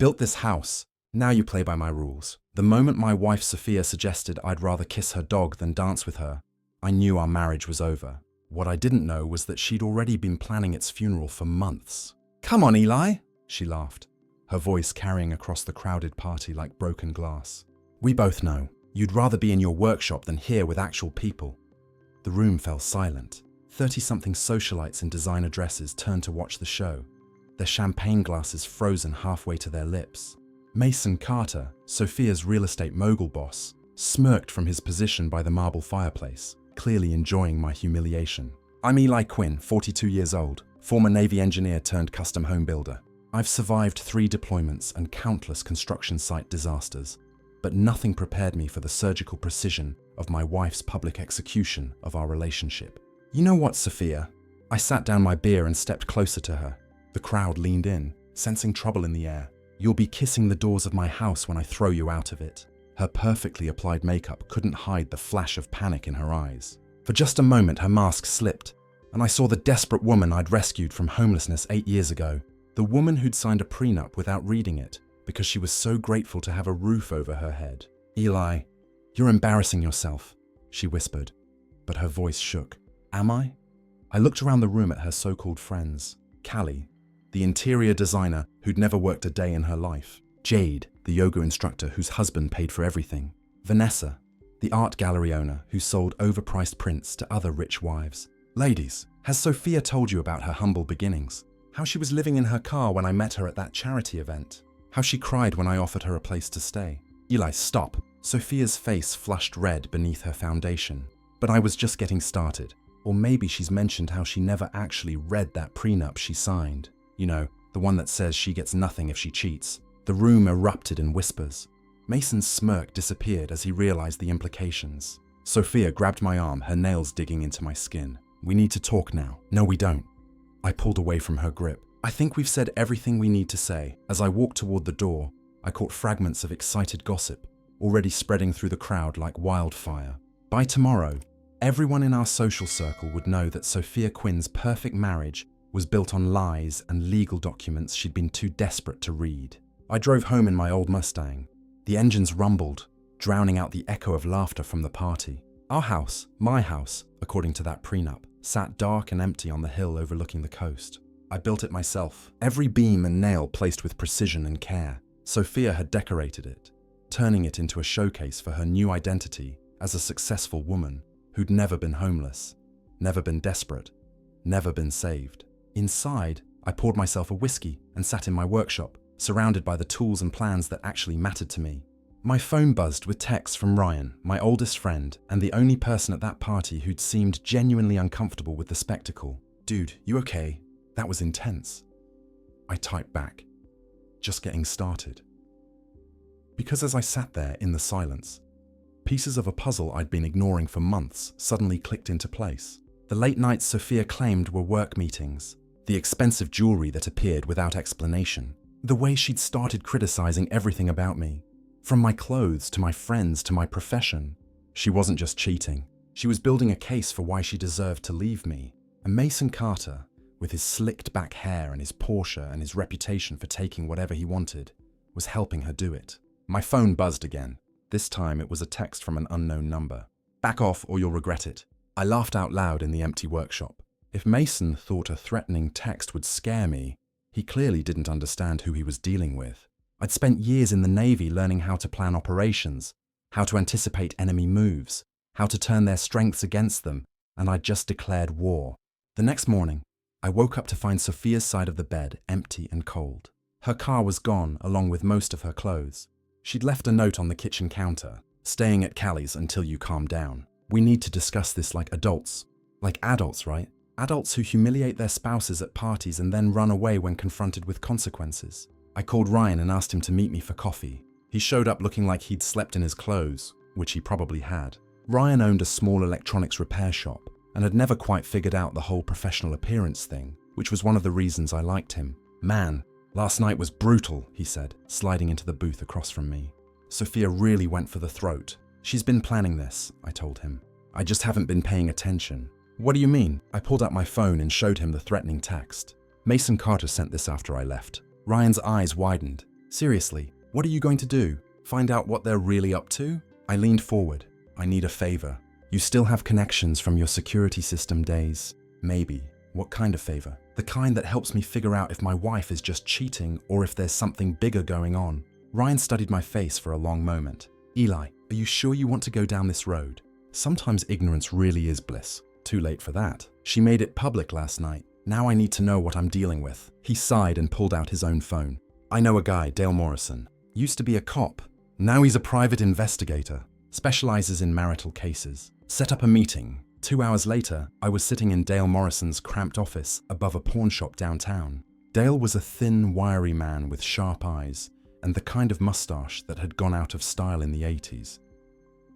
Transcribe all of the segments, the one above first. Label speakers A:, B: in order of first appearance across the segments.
A: built this house. Now you play by my rules. The moment my wife Sophia suggested I'd rather kiss her dog than dance with her, I knew our marriage was over. What I didn't know was that she'd already been planning its funeral for months. "Come on, Eli," she laughed, her voice carrying across the crowded party like broken glass. "We both know. You'd rather be in your workshop than here with actual people." The room fell silent. 30-something socialites in designer dresses turned to watch the show, their champagne glasses frozen halfway to their lips. Mason Carter, Sophia's real estate mogul boss, smirked from his position by the marble fireplace, clearly enjoying my humiliation. "I'm Eli Quinn, 42 years old, former Navy engineer turned custom home builder. I've survived 3 deployments and countless construction site disasters, but nothing prepared me for the surgical precision of my wife's public execution of our relationship." "You know what, Sophia?" I sat down my beer and stepped closer to her. The crowd leaned in, sensing trouble in the air. "You'll be kissing the doors of my house when I throw you out of it." Her perfectly applied makeup couldn't hide the flash of panic in her eyes. For just a moment, her mask slipped, and I saw the desperate woman I'd rescued from homelessness 8 years ago. The woman who'd signed a prenup without reading it, because she was so grateful to have a roof over her head. "Eli, you're embarrassing yourself," she whispered, but her voice shook. "Am I?" I looked around the room at her so-called friends. Callie, the interior designer who'd never worked a day in her life. Jade, the yoga instructor whose husband paid for everything. Vanessa, the art gallery owner who sold overpriced prints to other rich wives. "Ladies, has Sophia told you about her humble beginnings? How she was living in her car when I met her at that charity event? How she cried when I offered her a place to stay?" "Eli, stop." Sophia's face flushed red beneath her foundation. "But I was just getting started. Or maybe she's mentioned how she never actually read that prenup she signed. You know, the one that says she gets nothing if she cheats." The room erupted in whispers. Mason's smirk disappeared as he realized the implications. Sophia grabbed my arm, her nails digging into my skin. "We need to talk now." "No, we don't." I pulled away from her grip. "I think we've said everything we need to say." As I walked toward the door, I caught fragments of excited gossip, already spreading through the crowd like wildfire. By tomorrow, everyone in our social circle would know that Sophia Quinn's perfect marriage was built on lies and legal documents she'd been too desperate to read. I drove home in my old Mustang. The engines rumbled, drowning out the echo of laughter from the party. Our house, my house, according to that prenup, sat dark and empty on the hill overlooking the coast. I built it myself, every beam and nail placed with precision and care. Sophia had decorated it, turning it into a showcase for her new identity as a successful woman who'd never been homeless, never been desperate, never been saved. Inside, I poured myself a whiskey and sat in my workshop, surrounded by the tools and plans that actually mattered to me. My phone buzzed with texts from Ryan, my oldest friend, and the only person at that party who'd seemed genuinely uncomfortable with the spectacle. "Dude, you okay? That was intense." I typed back, "Just getting started." Because as I sat there in the silence, pieces of a puzzle I'd been ignoring for months suddenly clicked into place. The late nights Sophia claimed were work meetings, the expensive jewelry that appeared without explanation, the way she'd started criticizing everything about me, from my clothes to my friends to my profession. She wasn't just cheating. She was building a case for why she deserved to leave me. And Mason Carter, with his slicked back hair and his Porsche and his reputation for taking whatever he wanted, was helping her do it. My phone buzzed again. This time it was a text from an unknown number. "Back off or you'll regret it." I laughed out loud in the empty workshop. If Mason thought a threatening text would scare me, he clearly didn't understand who he was dealing with. I'd spent years in the Navy learning how to plan operations, how to anticipate enemy moves, how to turn their strengths against them, and I'd just declared war. The next morning, I woke up to find Sophia's side of the bed empty and cold. Her car was gone, along with most of her clothes. She'd left a note on the kitchen counter, "Staying at Callie's until you calm down. We need to discuss this like adults." Like adults, right? Adults who humiliate their spouses at parties and then run away when confronted with consequences. I called Ryan and asked him to meet me for coffee. He showed up looking like he'd slept in his clothes, which he probably had. Ryan owned a small electronics repair shop and had never quite figured out the whole professional appearance thing, which was one of the reasons I liked him. "Man, last night was brutal," he said, sliding into the booth across from me. "Sophia really went for the throat. She's been planning this," I told him. "I just haven't been paying attention." "What do you mean?" I pulled out my phone and showed him the threatening text. Mason Carter sent this after I left. Ryan's eyes widened. Seriously, what are you going to do? Find out what they're really up to? I leaned forward. I need a favor. You still have connections from your security system days. Maybe. What kind of favor? The kind that helps me figure out if my wife is just cheating or if there's something bigger going on. Ryan studied my face for a long moment. Eli, are you sure you want to go down this road? Sometimes ignorance really is bliss. Too late for that. She made it public last night. Now I need to know what I'm dealing with. He sighed and pulled out his own phone. I know a guy, Dale Morrison. Used to be a cop. Now he's a private investigator. Specializes in marital cases. Set up a meeting. 2 hours later, I was sitting in Dale Morrison's cramped office above a pawn shop downtown. Dale was a thin, wiry man with sharp eyes and the kind of mustache that had gone out of style in the 80s.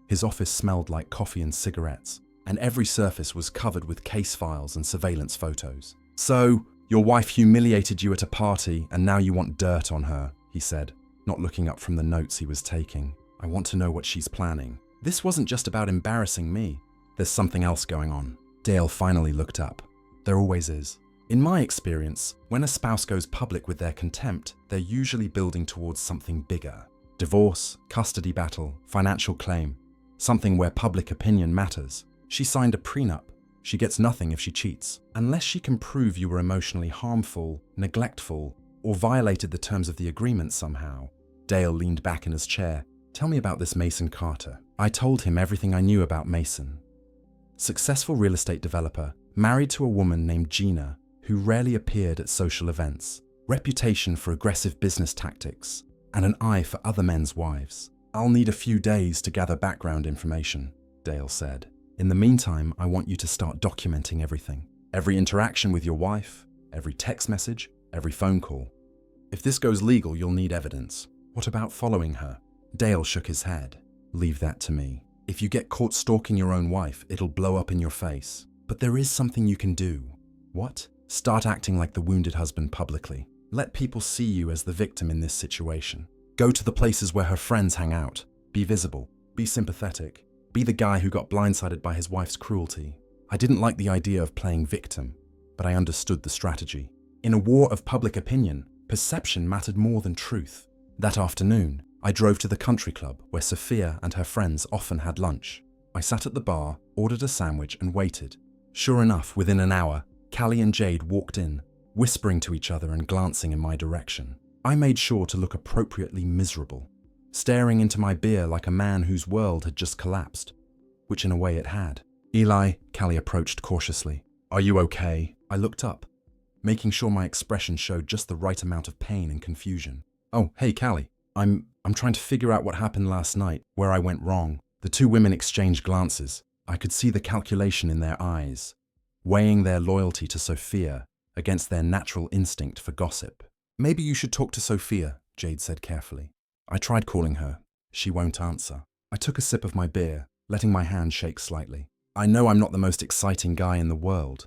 A: His office smelled like coffee and cigarettes, and every surface was covered with case files and surveillance photos. So, your wife humiliated you at a party and now you want dirt on her, he said, not looking up from the notes he was taking. I want to know what she's planning. This wasn't just about embarrassing me. There's something else going on. Dale finally looked up. There always is. In my experience, when a spouse goes public with their contempt, they're usually building towards something bigger. Divorce, custody battle, financial claim. Something where public opinion matters. She signed a prenup. She gets nothing if she cheats. Unless she can prove you were emotionally harmful, neglectful, or violated the terms of the agreement somehow. Dale leaned back in his chair. Tell me about this Mason Carter. I told him everything I knew about Mason. Successful real estate developer, married to a woman named Gina, who rarely appeared at social events, reputation for aggressive business tactics, and an eye for other men's wives. I'll need a few days to gather background information, Dale said. In the meantime, I want you to start documenting everything. Every interaction with your wife, every text message, every phone call. If this goes legal, you'll need evidence. What about following her? Dale shook his head. Leave that to me. If you get caught stalking your own wife, it'll blow up in your face. But there is something you can do. What? Start acting like the wounded husband publicly. Let people see you as the victim in this situation. Go to the places where her friends hang out. Be visible. Be sympathetic. Be the guy who got blindsided by his wife's cruelty. I didn't like the idea of playing victim, but I understood the strategy. In a war of public opinion, perception mattered more than truth. That afternoon, I drove to the country club where Sophia and her friends often had lunch. I sat at the bar, ordered a sandwich and waited. Sure enough, within an hour, Callie and Jade walked in, whispering to each other and glancing in my direction. I made sure to look appropriately miserable, staring into my beer like a man whose world had just collapsed, which in a way it had. Eli, Callie approached cautiously. Are you okay? I looked up, making sure my expression showed just the right amount of pain and confusion. Oh, hey Callie, I'm trying to figure out what happened last night, where I went wrong. The two women exchanged glances. I could see the calculation in their eyes, weighing their loyalty to Sophia against their natural instinct for gossip. Maybe you should talk to Sophia, Jade said carefully. I tried calling her. She won't answer. I took a sip of my beer, letting my hand shake slightly. I know I'm not the most exciting guy in the world,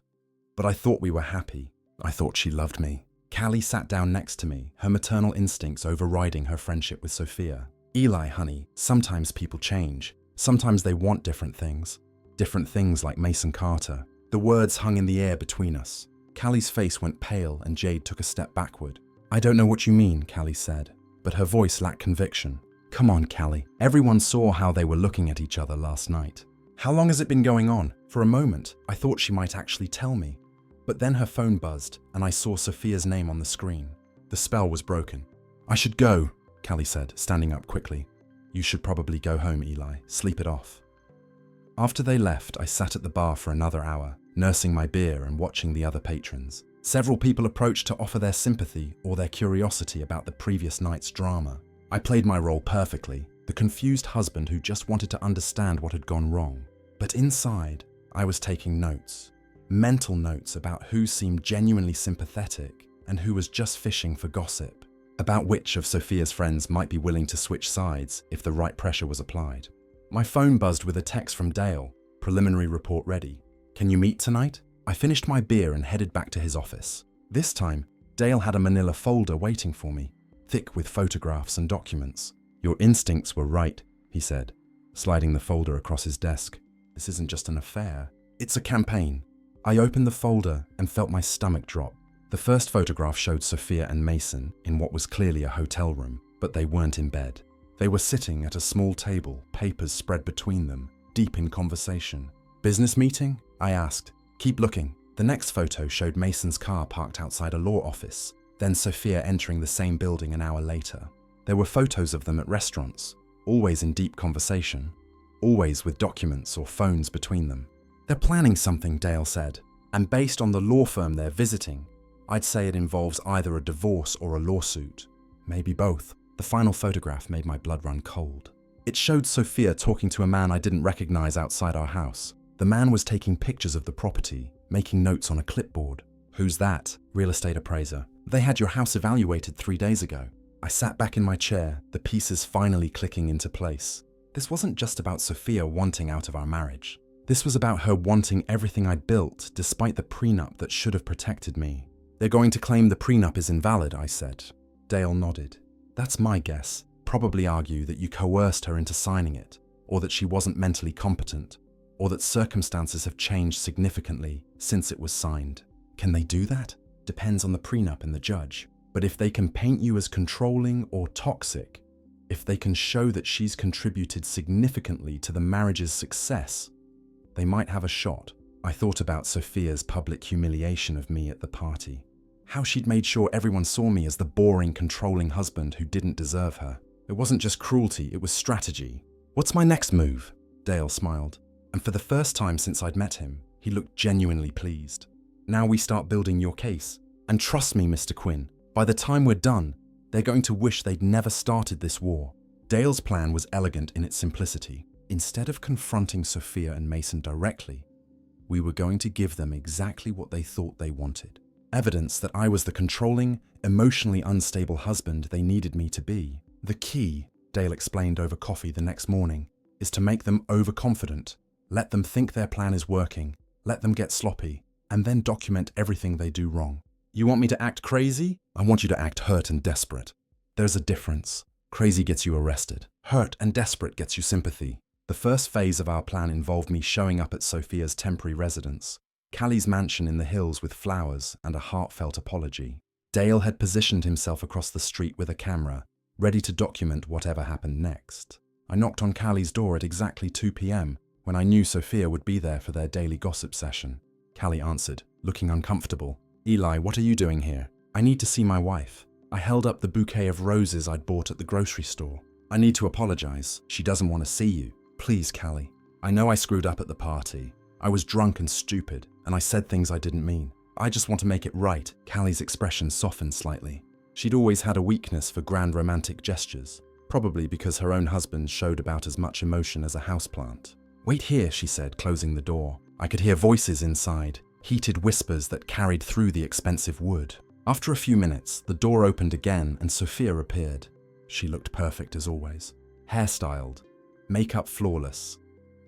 A: but I thought we were happy. I thought she loved me. Callie sat down next to me, her maternal instincts overriding her friendship with Sophia. Eli, honey, sometimes people change. Sometimes they want different things. Different things like Mason Carter. The words hung in the air between us. Callie's face went pale and Jade took a step backward. I don't know what you mean, Callie said, but her voice lacked conviction. Come on, Callie. Everyone saw how they were looking at each other last night. How long has it been going on? For a moment, I thought she might actually tell me. But then her phone buzzed and I saw Sophia's name on the screen. The spell was broken. I should go, Callie said, standing up quickly. You should probably go home, Eli. Sleep it off. After they left, I sat at the bar for another hour, nursing my beer and watching the other patrons. Several people approached to offer their sympathy or their curiosity about the previous night's drama. I played my role perfectly, the confused husband who just wanted to understand what had gone wrong. But inside, I was taking notes. Mental notes about who seemed genuinely sympathetic and who was just fishing for gossip, about which of Sophia's friends might be willing to switch sides if the right pressure was applied. My phone buzzed with a text from Dale. Preliminary report ready. Can you meet tonight? I finished my beer and headed back to his office. This time, Dale had a manila folder waiting for me, thick with photographs and documents. Your instincts were right, he said, sliding the folder across his desk. This isn't just an affair. It's a campaign. I opened the folder and felt my stomach drop. The first photograph showed Sophia and Mason in what was clearly a hotel room, but they weren't in bed. They were sitting at a small table, papers spread between them, deep in conversation. "Business meeting?" I asked. "Keep looking." The next photo showed Mason's car parked outside a law office, then Sophia entering the same building an hour later. There were photos of them at restaurants, always in deep conversation, always with documents or phones between them. "They're planning something," Dale said, "and based on the law firm they're visiting, I'd say it involves either a divorce or a lawsuit. Maybe both." The final photograph made my blood run cold. It showed Sophia talking to a man I didn't recognize outside our house. The man was taking pictures of the property, making notes on a clipboard. "Who's that?" "Real estate appraiser. They had your house evaluated 3 days ago." I sat back in my chair, the pieces finally clicking into place. This wasn't just about Sophia wanting out of our marriage. This was about her wanting everything I'd built, despite the prenup that should have protected me. "They're going to claim the prenup is invalid," I said. Dale nodded. "That's my guess. Probably argue that you coerced her into signing it, or that she wasn't mentally competent, or that circumstances have changed significantly since it was signed." "Can they do that?" "Depends on the prenup and the judge. But if they can paint you as controlling or toxic, if they can show that she's contributed significantly to the marriage's success, they might have a shot." I thought about Sophia's public humiliation of me at the party. How she'd made sure everyone saw me as the boring, controlling husband who didn't deserve her. It wasn't just cruelty, it was strategy. "What's my next move?" Dale smiled. And for the first time since I'd met him, he looked genuinely pleased. "Now we start building your case. And trust me, Mr. Quinn, by the time we're done, they're going to wish they'd never started this war." Dale's plan was elegant in its simplicity. Instead of confronting Sophia and Mason directly, we were going to give them exactly what they thought they wanted. Evidence that I was the controlling, emotionally unstable husband they needed me to be. "The key," Dale explained over coffee the next morning, "is to make them overconfident. Let them think their plan is working, let them get sloppy, and then document everything they do wrong." "You want me to act crazy?" "I want you to act hurt and desperate. There's a difference. Crazy gets you arrested. Hurt and desperate gets you sympathy." The first phase of our plan involved me showing up at Sophia's temporary residence, Callie's mansion in the hills, with flowers and a heartfelt apology. Dale had positioned himself across the street with a camera, ready to document whatever happened next. I knocked on Callie's door at exactly 2 p.m, when I knew Sophia would be there for their daily gossip session. Callie answered, looking uncomfortable. "Eli, what are you doing here?" "I need to see my wife." I held up the bouquet of roses I'd bought at the grocery store. "I need to apologize. She doesn't want to see you." "Please, Callie. I know I screwed up at the party. I was drunk and stupid, and I said things I didn't mean. I just want to make it right." Callie's expression softened slightly. She'd always had a weakness for grand romantic gestures, probably because her own husband showed about as much emotion as a houseplant. "Wait here," she said, closing the door. I could hear voices inside, heated whispers that carried through the expensive wood. After a few minutes, the door opened again and Sophia appeared. She looked perfect as always. Hairstyled, makeup flawless,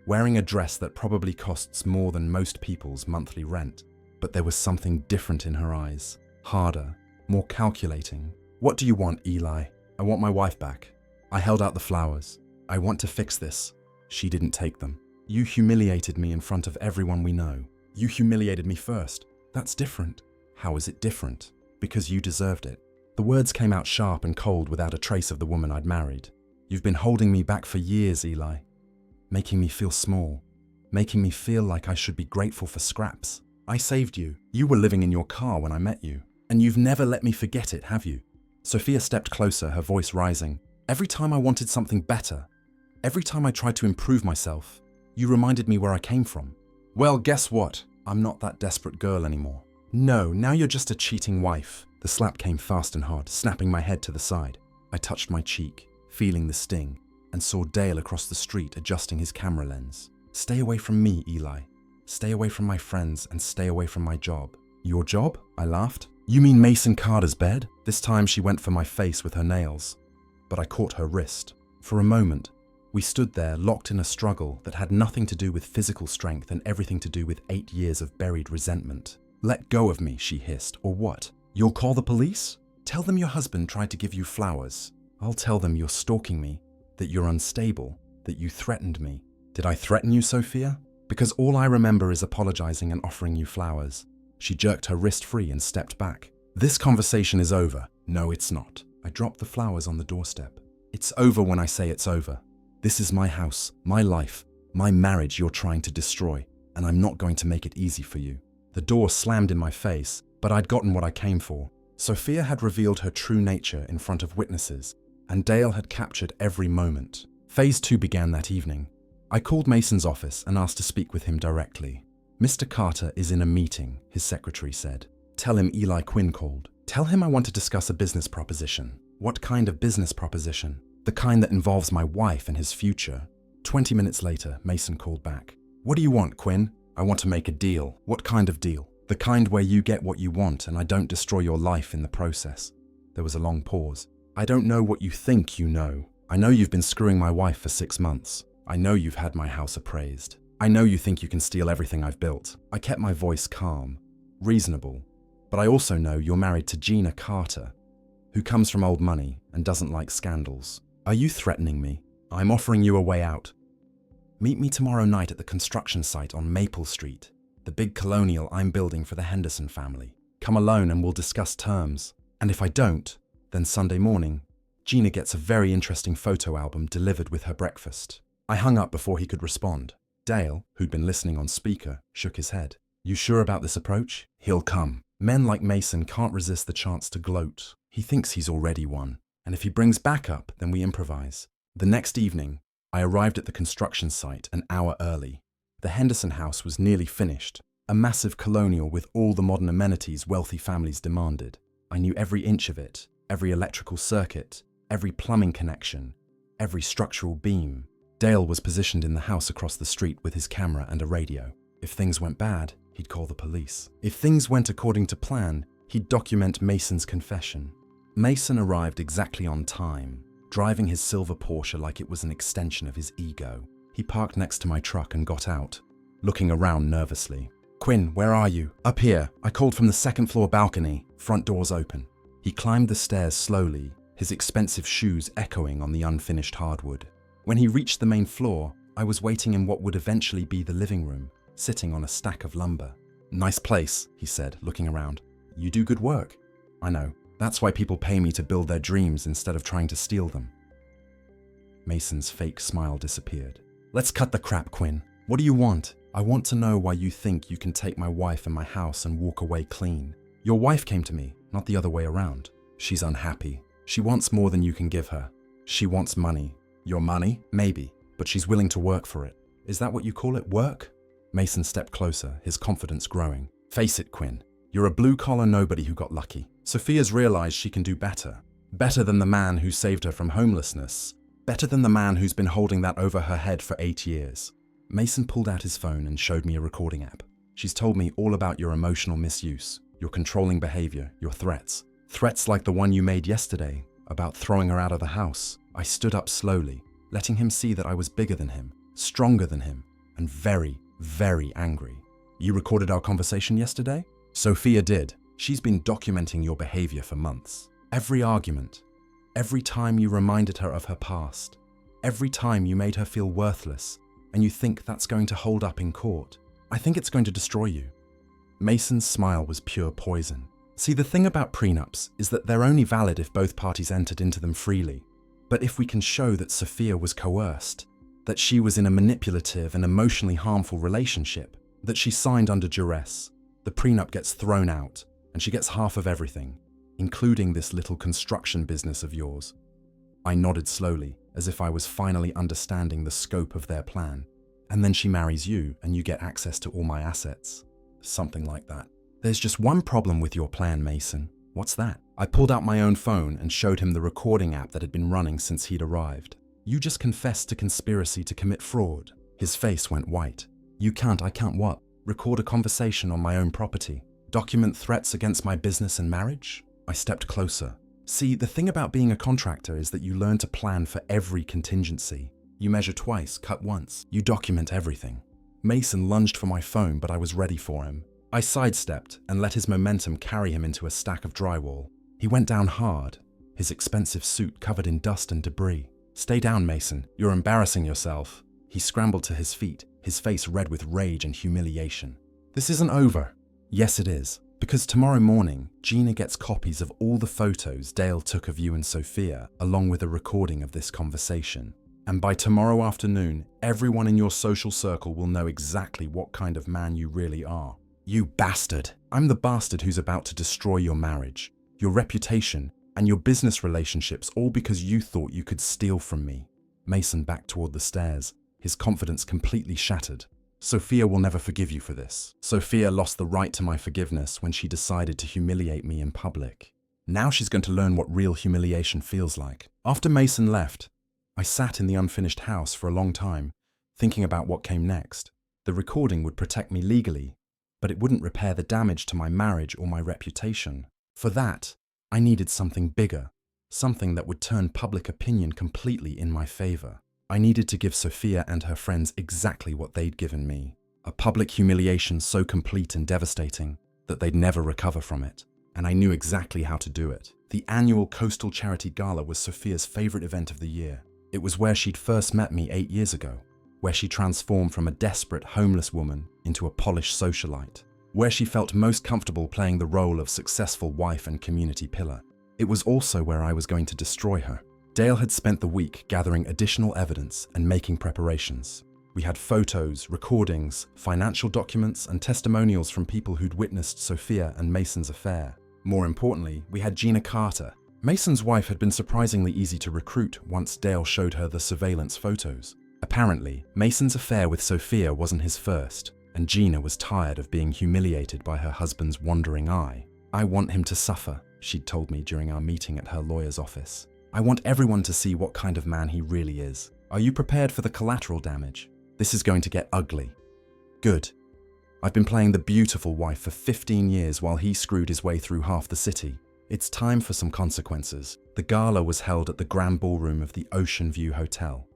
A: wearing a dress that probably costs more than most people's monthly rent. But there was something different in her eyes, harder, more calculating. "What do you want, Eli?" "I want my wife back." I held out the flowers. "I want to fix this." She didn't take them. "You humiliated me in front of everyone we know. You humiliated me first." "That's different." "How is it different?" "Because you deserved it." The words came out sharp and cold without a trace of the woman I'd married. "You've been holding me back for years, Eli. Making me feel small. Making me feel like I should be grateful for scraps. I saved you. You were living in your car when I met you. And you've never let me forget it, have you?" Sophia stepped closer, her voice rising. "Every time I wanted something better, every time I tried to improve myself, you reminded me where I came from. Well, guess what? I'm not that desperate girl anymore. No, now you're just a cheating wife." The slap came fast and hard, snapping my head to the side. I touched my cheek, feeling the sting, and saw Dale across the street adjusting his camera lens. "Stay away from me, Eli. Stay away from my friends and stay away from my job." "Your job?" I laughed. "You mean Mason Carter's bed?" This time she went for my face with her nails, but I caught her wrist. For a moment, we stood there locked in a struggle that had nothing to do with physical strength and everything to do with 8 years of buried resentment. "Let go of me," she hissed. "Or what? You'll call the police? Tell them your husband tried to give you flowers. I'll tell them you're stalking me, that you're unstable, that you threatened me." "Did I threaten you, Sophia?" "Because all I remember is apologizing and offering you flowers." She jerked her wrist free and stepped back. This conversation is over. No, it's not. I dropped the flowers on the doorstep. It's over when I say it's over. This is my house, my life, my marriage you're trying to destroy, and I'm not going to make it easy for you. The door slammed in my face, but I'd gotten what I came for. Sophia had revealed her true nature in front of witnesses, and Dale had captured every moment. Phase 2 began that evening. I called Mason's office and asked to speak with him directly. Mr. Carter is in a meeting, his secretary said. Tell him Eli Quinn called. Tell him I want to discuss a business proposition. What kind of business proposition? The kind that involves my wife and his future. 20 minutes later, Mason called back. What do you want, Quinn? I want to make a deal. What kind of deal? The kind where you get what you want and I don't destroy your life in the process. There was a long pause. I don't know what you think you know. I know you've been screwing my wife for 6 months. I know you've had my house appraised. I know you think you can steal everything I've built. I kept my voice calm, reasonable. But I also know you're married to Gina Carter, who comes from old money and doesn't like scandals. Are you threatening me? I'm offering you a way out. Meet me tomorrow night at the construction site on Maple Street, the big colonial I'm building for the Henderson family. Come alone and we'll discuss terms. And if I don't, then Sunday morning, Gina gets a very interesting photo album delivered with her breakfast. I hung up before he could respond. Dale, who'd been listening on speaker, shook his head. You sure about this approach? He'll come. Men like Mason can't resist the chance to gloat. He thinks he's already won. And if he brings backup, then we improvise. The next evening, I arrived at the construction site an hour early. The Henderson house was nearly finished, a massive colonial with all the modern amenities wealthy families demanded. I knew every inch of it, every electrical circuit, every plumbing connection, every structural beam. Dale was positioned in the house across the street with his camera and a radio. If things went bad, he'd call the police. If things went according to plan, he'd document Mason's confession. Mason arrived exactly on time, driving his silver Porsche like it was an extension of his ego. He parked next to my truck and got out, looking around nervously. Quinn, where are you? Up here. I called from the second floor balcony. Front door's open. He climbed the stairs slowly, his expensive shoes echoing on the unfinished hardwood. When he reached the main floor, I was waiting in what would eventually be the living room, sitting on a stack of lumber. Nice place, he said, looking around. You do good work. I know. That's why people pay me to build their dreams instead of trying to steal them. Mason's fake smile disappeared. Let's cut the crap, Quinn. What do you want? I want to know why you think you can take my wife and my house and walk away clean. Your wife came to me, not the other way around. She's unhappy. She wants more than you can give her. She wants money. Your money? Maybe, but she's willing to work for it. Is that what you call it, work? Mason stepped closer, his confidence growing. Face it, Quinn. You're a blue-collar nobody who got lucky. Sophia's realized she can do better. Better than the man who saved her from homelessness. Better than the man who's been holding that over her head for 8 years. Mason pulled out his phone and showed me a recording app. She's told me all about your emotional misuse, your controlling behavior, your threats. Threats like the one you made yesterday, about throwing her out of the house. I stood up slowly, letting him see that I was bigger than him, stronger than him, and very, very angry. You recorded our conversation yesterday? Sophia did. She's been documenting your behavior for months. Every argument, every time you reminded her of her past, every time you made her feel worthless, and you think that's going to hold up in court. I think it's going to destroy you. Mason's smile was pure poison. See, the thing about prenups is that they're only valid if both parties entered into them freely. But if we can show that Sophia was coerced, that she was in a manipulative and emotionally harmful relationship, that she signed under duress, the prenup gets thrown out, and she gets half of everything, including this little construction business of yours. I nodded slowly, as if I was finally understanding the scope of their plan. And then she marries you, and you get access to all my assets. Something like that. There's just one problem with your plan, Mason. What's that? I pulled out my own phone and showed him the recording app that had been running since he'd arrived. You just confessed to conspiracy to commit fraud. His face went white. I can't what? Record a conversation on my own property? Document threats against my business and marriage? I stepped closer. See, the thing about being a contractor is that you learn to plan for every contingency. You measure twice, cut once. You document everything. Mason lunged for my phone, but I was ready for him. I sidestepped and let his momentum carry him into a stack of drywall. He went down hard, his expensive suit covered in dust and debris. Stay down, Mason. You're embarrassing yourself. He scrambled to his feet, his face red with rage and humiliation. This isn't over. Yes, it is. Because tomorrow morning, Gina gets copies of all the photos Dale took of you and Sophia, along with a recording of this conversation. And by tomorrow afternoon, everyone in your social circle will know exactly what kind of man you really are. You bastard! I'm the bastard who's about to destroy your marriage, your reputation, and your business relationships, all because you thought you could steal from me. Mason backed toward the stairs, his confidence completely shattered. Sophia will never forgive you for this. Sophia lost the right to my forgiveness when she decided to humiliate me in public. Now she's going to learn what real humiliation feels like. After Mason left, I sat in the unfinished house for a long time, thinking about what came next. The recording would protect me legally, but it wouldn't repair the damage to my marriage or my reputation. For that, I needed something bigger, something that would turn public opinion completely in my favor. I needed to give Sophia and her friends exactly what they'd given me, a public humiliation so complete and devastating that they'd never recover from it. And I knew exactly how to do it. The annual Coastal Charity Gala was Sophia's favorite event of the year. It was where she'd first met me 8 years ago, where she transformed from a desperate, homeless woman into a polished socialite, where she felt most comfortable playing the role of successful wife and community pillar. It was also where I was going to destroy her. Dale had spent the week gathering additional evidence and making preparations. We had photos, recordings, financial documents, and testimonials from people who'd witnessed Sophia and Mason's affair. More importantly, we had Gina Carter. Mason's wife had been surprisingly easy to recruit once Dale showed her the surveillance photos. Apparently, Mason's affair with Sophia wasn't his first, and Gina was tired of being humiliated by her husband's wandering eye. I want him to suffer, she'd told me during our meeting at her lawyer's office. I want everyone to see what kind of man he really is. Are you prepared for the collateral damage? This is going to get ugly. Good. I've been playing the beautiful wife for 15 years while he screwed his way through half the city. It's time for some consequences. The gala was held at the Grand Ballroom of the Ocean View Hotel,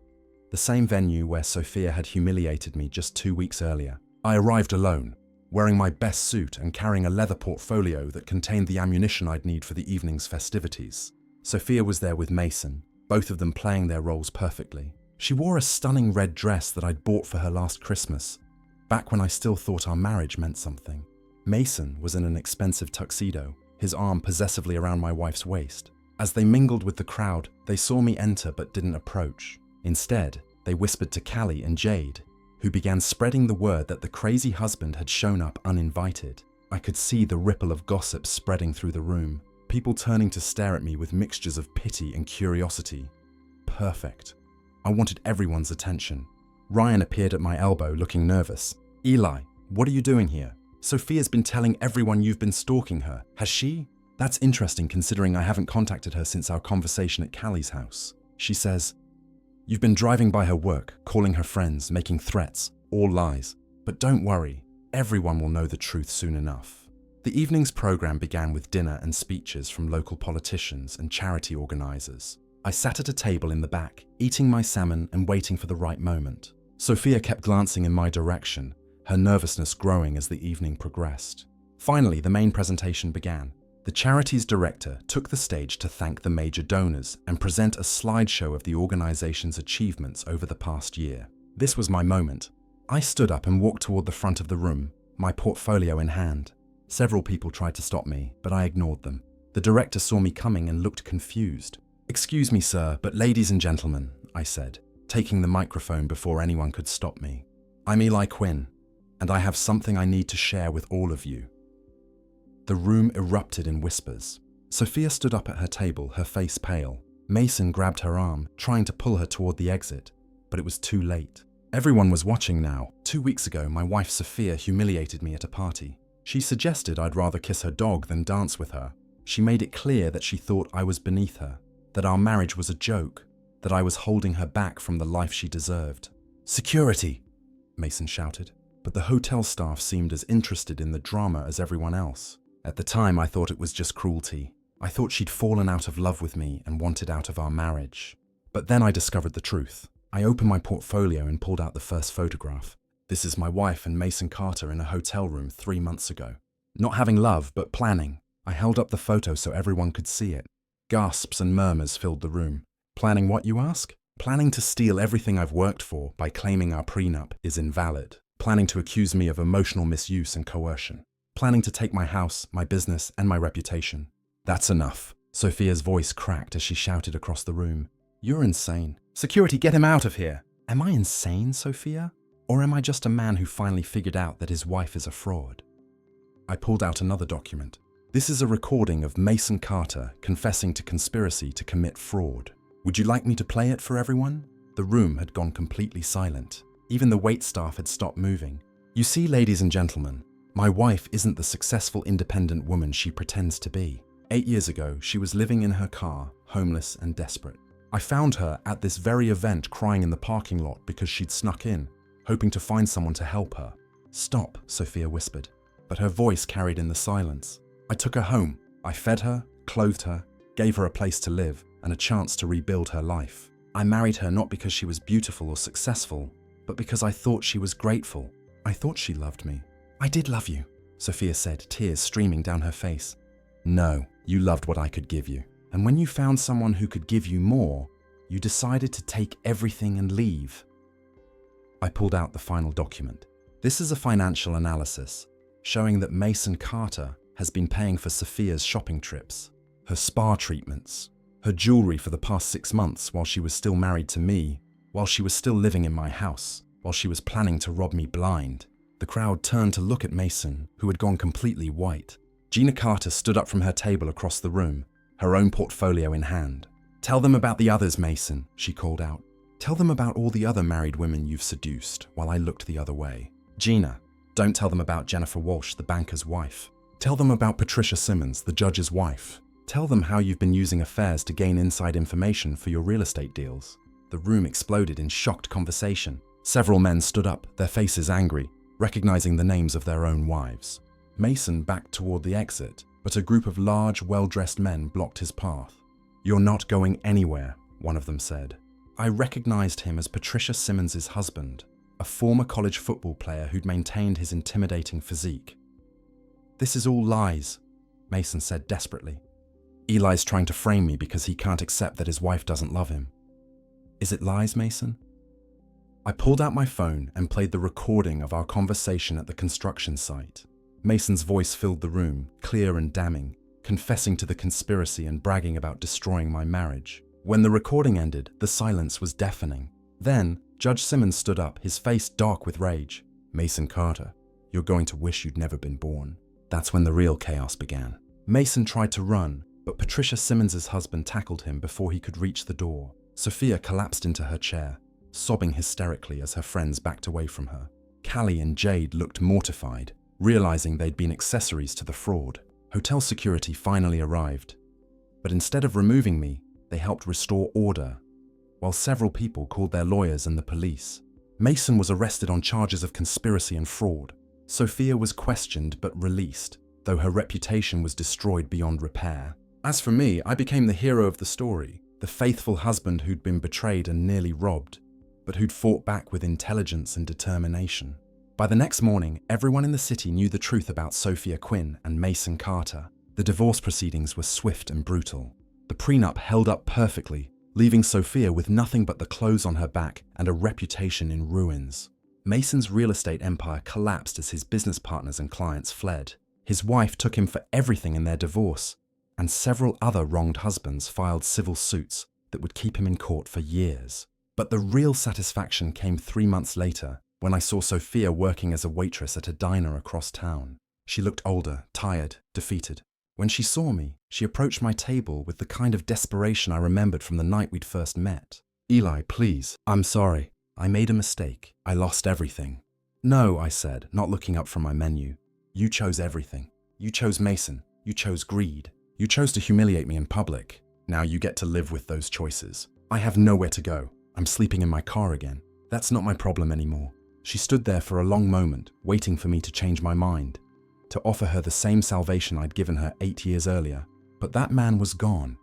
A: the same venue where Sophia had humiliated me just 2 weeks earlier. I arrived alone, wearing my best suit and carrying a leather portfolio that contained the ammunition I'd need for the evening's festivities. Sophia was there with Mason, both of them playing their roles perfectly. She wore a stunning red dress that I'd bought for her last Christmas, back when I still thought our marriage meant something. Mason was in an expensive tuxedo, his arm possessively around my wife's waist. As they mingled with the crowd, they saw me enter but didn't approach. Instead, they whispered to Callie and Jade, who began spreading the word that the crazy husband had shown up uninvited. I could see the ripple of gossip spreading through the room, people turning to stare at me with mixtures of pity and curiosity. Perfect. I wanted everyone's attention. Ryan appeared at my elbow looking nervous. Eli, what are you doing here? Sophia's been telling everyone you've been stalking her. Has she? That's interesting considering I haven't contacted her since our conversation at Callie's house. She says, you've been driving by her work, calling her friends, making threats, all lies. But don't worry, everyone will know the truth soon enough. The evening's program began with dinner and speeches from local politicians and charity organizers. I sat at a table in the back, eating my salmon and waiting for the right moment. Sophia kept glancing in my direction, her nervousness growing as the evening progressed. Finally, the main presentation began. The charity's director took the stage to thank the major donors and present a slideshow of the organization's achievements over the past year. This was my moment. I stood up and walked toward the front of the room, my portfolio in hand. Several people tried to stop me, but I ignored them. The director saw me coming and looked confused. Excuse me, sir, but ladies and gentlemen, I said, taking the microphone before anyone could stop me. I'm Eli Quinn, and I have something I need to share with all of you. The room erupted in whispers. Sophia stood up at her table, her face pale. Mason grabbed her arm, trying to pull her toward the exit, but it was too late. Everyone was watching now. 2 weeks ago, my wife Sophia humiliated me at a party. She suggested I'd rather kiss her dog than dance with her. She made it clear that she thought I was beneath her, that our marriage was a joke, that I was holding her back from the life she deserved. Security, Mason shouted, but the hotel staff seemed as interested in the drama as everyone else. At the time, I thought it was just cruelty. I thought she'd fallen out of love with me and wanted out of our marriage. But then I discovered the truth. I opened my portfolio and pulled out the first photograph. This is my wife and Mason Carter in a hotel room 3 months ago. Not having love, but planning. I held up the photo so everyone could see it. Gasps and murmurs filled the room. Planning what, you ask? Planning to steal everything I've worked for by claiming our prenup is invalid. Planning to accuse me of emotional misuse and coercion. planning to take my house, my business, and my reputation. That's enough. Sophia's voice cracked as she shouted across the room. You're insane. Security, get him out of here. Am I insane, Sophia? Or am I just a man who finally figured out that his wife is a fraud? I pulled out another document. This is a recording of Mason Carter confessing to conspiracy to commit fraud. Would you like me to play it for everyone? The room had gone completely silent. Even the waitstaff had stopped moving. You see, ladies and gentlemen, my wife isn't the successful, independent woman she pretends to be. 8 years ago, she was living in her car, homeless and desperate. I found her at this very event crying in the parking lot because she'd snuck in, hoping to find someone to help her. Stop, Sophia whispered, but her voice carried in the silence. I took her home. I fed her, clothed her, gave her a place to live and a chance to rebuild her life. I married her not because she was beautiful or successful, but because I thought she was grateful. I thought she loved me. I did love you, Sophia said, tears streaming down her face. No, you loved what I could give you. And when you found someone who could give you more, you decided to take everything and leave. I pulled out the final document. This is a financial analysis showing that Mason Carter has been paying for Sophia's shopping trips, her spa treatments, her jewelry for the past 6 months while she was still married to me, while she was still living in my house, while she was planning to rob me blind. The crowd turned to look at Mason, who had gone completely white. Gina Carter stood up from her table across the room, her own portfolio in hand. Tell them about the others, Mason, she called out. Tell them about all the other married women you've seduced, while I looked the other way. Gina, don't tell them about Jennifer Walsh, the banker's wife. Tell them about Patricia Simmons, the judge's wife. Tell them how you've been using affairs to gain inside information for your real estate deals. The room exploded in shocked conversation. Several men stood up, their faces angry, recognizing the names of their own wives. Mason backed toward the exit, but a group of large, well-dressed men blocked his path. You're not going anywhere, one of them said. I recognized him as Patricia Simmons' husband, a former college football player who'd maintained his intimidating physique. This is all lies, Mason said desperately. Eli's trying to frame me because he can't accept that his wife doesn't love him. Is it lies, Mason? I pulled out my phone and played the recording of our conversation at the construction site. Mason's voice filled the room, clear and damning, confessing to the conspiracy and bragging about destroying my marriage. When the recording ended, the silence was deafening. Then, Judge Simmons stood up, his face dark with rage. Mason Carter, you're going to wish you'd never been born. That's when the real chaos began. Mason tried to run, but Patricia Simmons' husband tackled him before he could reach the door. Sophia collapsed into her chair, sobbing hysterically as her friends backed away from her. Callie and Jade looked mortified, realizing they'd been accessories to the fraud. Hotel security finally arrived, but instead of removing me, they helped restore order, while several people called their lawyers and the police. Mason was arrested on charges of conspiracy and fraud. Sophia was questioned but released, though her reputation was destroyed beyond repair. As for me, I became the hero of the story, the faithful husband who'd been betrayed and nearly robbed, but who'd fought back with intelligence and determination. By the next morning, everyone in the city knew the truth about Sophia Quinn and Mason Carter. The divorce proceedings were swift and brutal. The prenup held up perfectly, leaving Sophia with nothing but the clothes on her back and a reputation in ruins. Mason's real estate empire collapsed as his business partners and clients fled. His wife took him for everything in their divorce, and several other wronged husbands filed civil suits that would keep him in court for years. But the real satisfaction came 3 months later, when I saw Sophia working as a waitress at a diner across town. She looked older, tired, defeated. When she saw me, she approached my table with the kind of desperation I remembered from the night we'd first met. Eli, please, I'm sorry. I made a mistake. I lost everything. No, I said, not looking up from my menu. You chose everything. You chose Mason. You chose greed. You chose to humiliate me in public. Now you get to live with those choices. I have nowhere to go. I'm sleeping in my car again. That's not my problem anymore. She stood there for a long moment, waiting for me to change my mind, to offer her the same salvation I'd given her 8 years earlier. But that man was gone,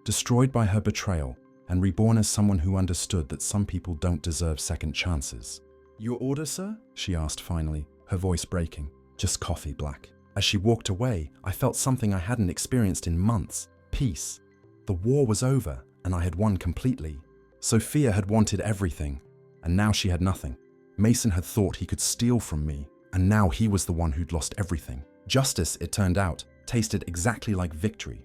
A: destroyed by her betrayal, and reborn as someone who understood that some people don't deserve second chances. Your order, sir? She asked finally, her voice breaking. Just coffee, Black. As she walked away, I felt something I hadn't experienced in months. Peace. The war was over, and I had won completely. Sophia had wanted everything, and now she had nothing. Mason had thought he could steal from me, and now he was the one who'd lost everything. Justice, it turned out, tasted exactly like victory.